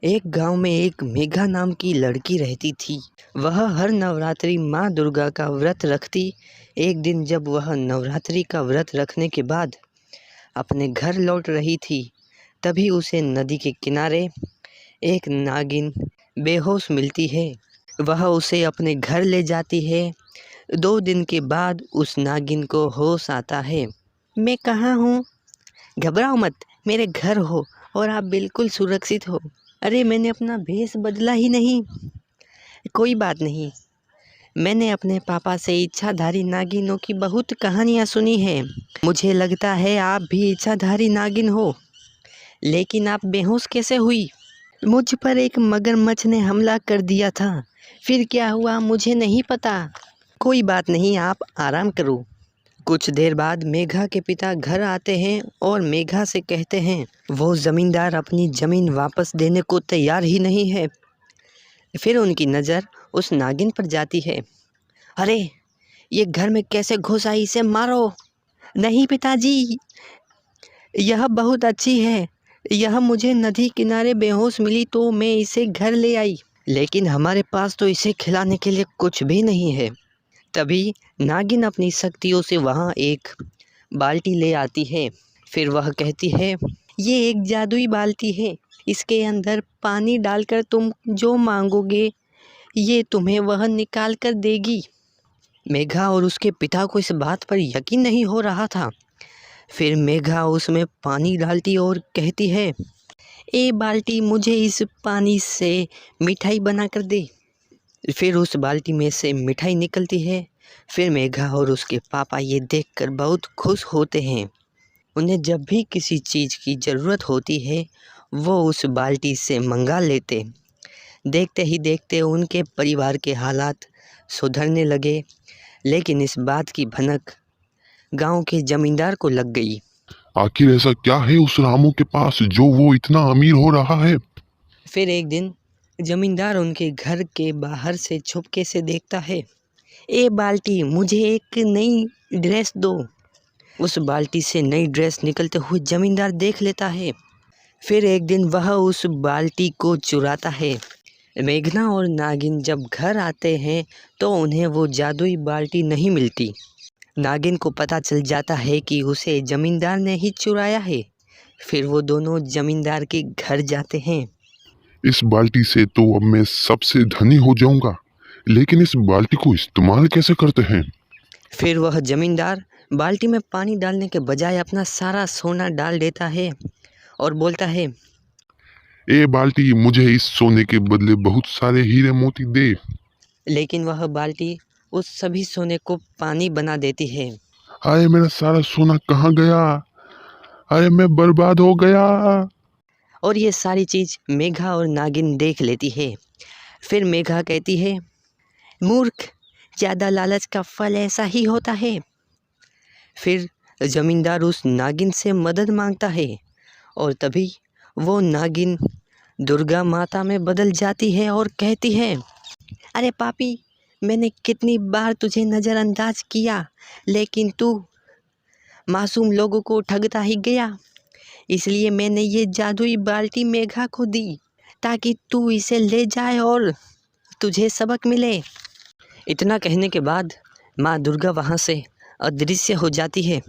एक गांव में एक मेघा नाम की लड़की रहती थी। वह हर नवरात्रि माँ दुर्गा का व्रत रखती। एक दिन जब वह नवरात्रि का व्रत रखने के बाद अपने घर लौट रही थी, तभी उसे नदी के किनारे एक नागिन बेहोश मिलती है। वह उसे अपने घर ले जाती है। 2 दिन के बाद उस नागिन को होश आता है। मैं कहाँ हूँ? घबराओ मत, मेरे घर हो और आप बिल्कुल सुरक्षित हो। अरे मैंने अपना भेष बदला ही नहीं। कोई बात नहीं, मैंने अपने पापा से इच्छाधारी नागिनों की बहुत कहानियाँ सुनी हैं। मुझे लगता है आप भी इच्छाधारी नागिन हो। लेकिन आप बेहोश कैसे हुई? मुझ पर एक मगरमच्छ ने हमला कर दिया था। फिर क्या हुआ मुझे नहीं पता। कोई बात नहीं, आप आराम करो। कुछ देर बाद मेघा के पिता घर आते हैं और मेघा से कहते हैं वो ज़मींदार अपनी ज़मीन वापस देने को तैयार ही नहीं है। फिर उनकी नज़र उस नागिन पर जाती है। अरे ये घर में कैसे घुस आई, इसे मारो। नहीं पिताजी, यह बहुत अच्छी है। यह मुझे नदी किनारे बेहोश मिली तो मैं इसे घर ले आई, लेकिन हमारे पास तो इसे खिलाने के लिए कुछ भी नहीं है। तभी नागिन अपनी शक्तियों से वहाँ एक बाल्टी ले आती है। फिर वह कहती है, ये एक जादुई बाल्टी है। इसके अंदर पानी डालकर तुम जो मांगोगे ये तुम्हें वह निकाल कर देगी। मेघा और उसके पिता को इस बात पर यकीन नहीं हो रहा था। फिर मेघा उसमें पानी डालती और कहती है, ए बाल्टी, मुझे इस पानी से मिठाई बना कर दे। फिर उस बाल्टी में से मिठाई निकलती है। फिर मेघा और उसके पापा ये देखकर बहुत खुश होते हैं। उन्हें जब भी किसी चीज़ की ज़रूरत होती है वो उस बाल्टी से मंगा लेते। देखते ही देखते उनके परिवार के हालात सुधरने लगे। लेकिन इस बात की भनक गांव के जमींदार को लग गई। आखिर ऐसा क्या है उस रामू के पास जो वो इतना अमीर हो रहा है? फिर एक दिन जमींदार उनके घर के बाहर से छुपके से देखता है। ए बाल्टी, मुझे एक नई ड्रेस दो। उस बाल्टी से नई ड्रेस निकलते हुए जमींदार देख लेता है। फिर एक दिन वह उस बाल्टी को चुराता है। मेघना और नागिन जब घर आते हैं तो उन्हें वो जादुई बाल्टी नहीं मिलती। नागिन को पता चल जाता है कि उसे जमींदार ने ही चुराया है। फिर वो दोनों जमींदार के घर जाते हैं। इस बाल्टी से तो अब मैं सबसे धनी हो जाऊंगा, लेकिन इस बाल्टी को इस्तेमाल कैसे करते हैं? फिर वह जमींदार बाल्टी में पानी डालने के बजाय अपना सारा सोना डाल देता है और बोलता है, ए बाल्टी, मुझे इस सोने के बदले बहुत सारे हीरे मोती दे। लेकिन वह बाल्टी उस सभी सोने को पानी बना देती है। अरे मेरा सारा सोना कहाँ गया? अरे मैं बर्बाद हो गया। और ये सारी चीज़ मेघा और नागिन देख लेती है। फिर मेघा कहती है, मूर्ख, ज़्यादा लालच का फल ऐसा ही होता है। फिर जमींदार उस नागिन से मदद मांगता है और तभी वो नागिन दुर्गा माता में बदल जाती है और कहती है, अरे पापी, मैंने कितनी बार तुझे नज़रअंदाज किया, लेकिन तू मासूम लोगों को ठगता ही गया। इसलिए मैंने ये जादुई बाल्टी मेघा को दी ताकि तू इसे ले जाए और तुझे सबक मिले। इतना कहने के बाद माँ दुर्गा वहाँ से अदृश्य हो जाती है।